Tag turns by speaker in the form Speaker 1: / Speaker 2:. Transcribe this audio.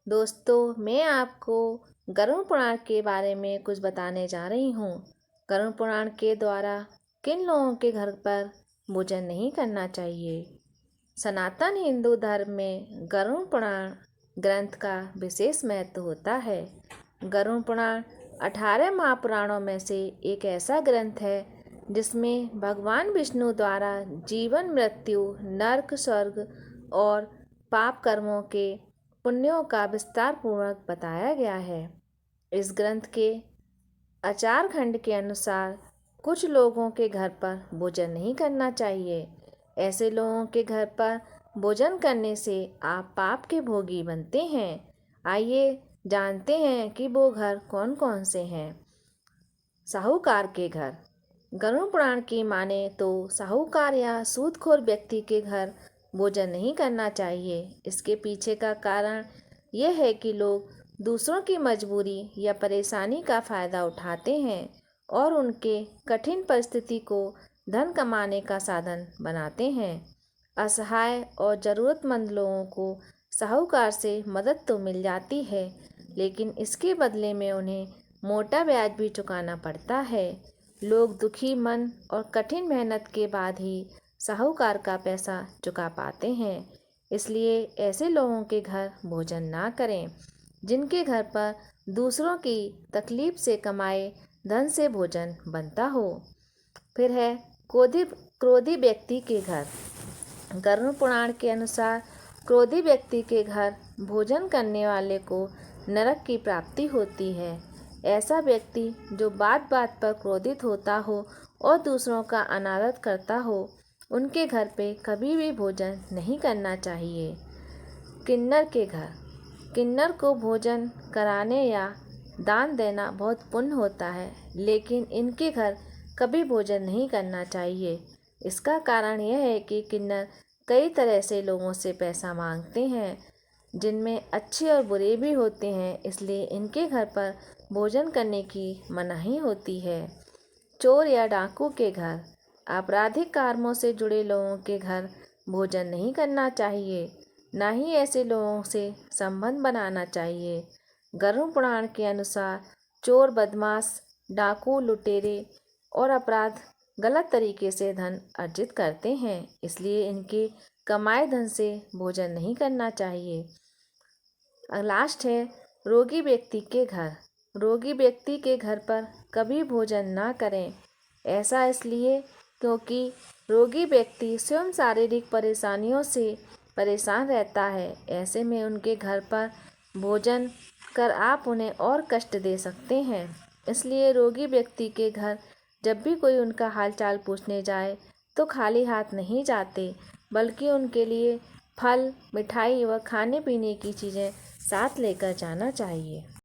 Speaker 1: दोस्तों, मैं आपको गरुड़ पुराण के बारे में कुछ बताने जा रही हूँ। गरुड़ पुराण के द्वारा किन लोगों के घर पर भोजन नहीं करना चाहिए। सनातन हिंदू धर्म में गरुड़ पुराण ग्रंथ का विशेष महत्व होता है। गरुड़ पुराण 18 महापुराणों में से एक ऐसा ग्रंथ है जिसमें भगवान विष्णु द्वारा जीवन, मृत्यु, नर्क, स्वर्ग और पाप कर्मों के पुण्यों का विस्तार पूर्वक बताया गया है। इस ग्रंथ के आचार खंड के अनुसार कुछ लोगों के घर पर भोजन नहीं करना चाहिए। ऐसे लोगों के घर पर भोजन करने से आप पाप के भोगी बनते हैं। आइए जानते हैं कि वो घर कौन कौन से हैं। साहूकार के घर। गरुड़ पुराण की माने तो साहूकार या सूदखोर व्यक्ति के घर भोजन नहीं करना चाहिए। इसके पीछे का कारण यह है कि लोग दूसरों की मजबूरी या परेशानी का फ़ायदा उठाते हैं और उनके कठिन परिस्थिति को धन कमाने का साधन बनाते हैं। असहाय और ज़रूरतमंद लोगों को साहूकार से मदद तो मिल जाती है, लेकिन इसके बदले में उन्हें मोटा ब्याज भी चुकाना पड़ता है। लोग दुखी मन और कठिन मेहनत के बाद ही साहूकार का पैसा चुका पाते हैं। इसलिए ऐसे लोगों के घर भोजन ना करें जिनके घर पर दूसरों की तकलीफ से कमाए धन से भोजन बनता हो। फिर है क्रोधी व्यक्ति के घर। गरुड़ पुराण के अनुसार क्रोधी व्यक्ति के घर भोजन करने वाले को नरक की प्राप्ति होती है। ऐसा व्यक्ति जो बात बात पर क्रोधित होता हो और दूसरों का अनादर करता हो, उनके घर पे कभी भी भोजन नहीं करना चाहिए। किन्नर के घर। किन्नर को भोजन कराने या दान देना बहुत पुण्य होता है, लेकिन इनके घर कभी भोजन नहीं करना चाहिए। इसका कारण यह है कि किन्नर कई तरह से लोगों से पैसा मांगते हैं, जिनमें अच्छे और बुरे भी होते हैं। इसलिए इनके घर पर भोजन करने की मनाही होती है। चोर या डाकू के घर। आपराधिक कामों से जुड़े लोगों के घर भोजन नहीं करना चाहिए, ना ही ऐसे लोगों से संबंध बनाना चाहिए। गरुड़ पुराण के अनुसार चोर, बदमाश, डाकू, लुटेरे और अपराध गलत तरीके से धन अर्जित करते हैं, इसलिए इनके कमाए धन से भोजन नहीं करना चाहिए। लास्ट है रोगी व्यक्ति के घर। रोगी व्यक्ति के घर पर कभी भोजन ना करें। ऐसा इसलिए क्योंकि रोगी व्यक्ति स्वयं शारीरिक परेशानियों से परेशान रहता है। ऐसे में उनके घर पर भोजन कर आप उन्हें और कष्ट दे सकते हैं। इसलिए रोगी व्यक्ति के घर जब भी कोई उनका हालचाल पूछने जाए तो खाली हाथ नहीं जाते, बल्कि उनके लिए फल, मिठाई व खाने पीने की चीज़ें साथ लेकर जाना चाहिए।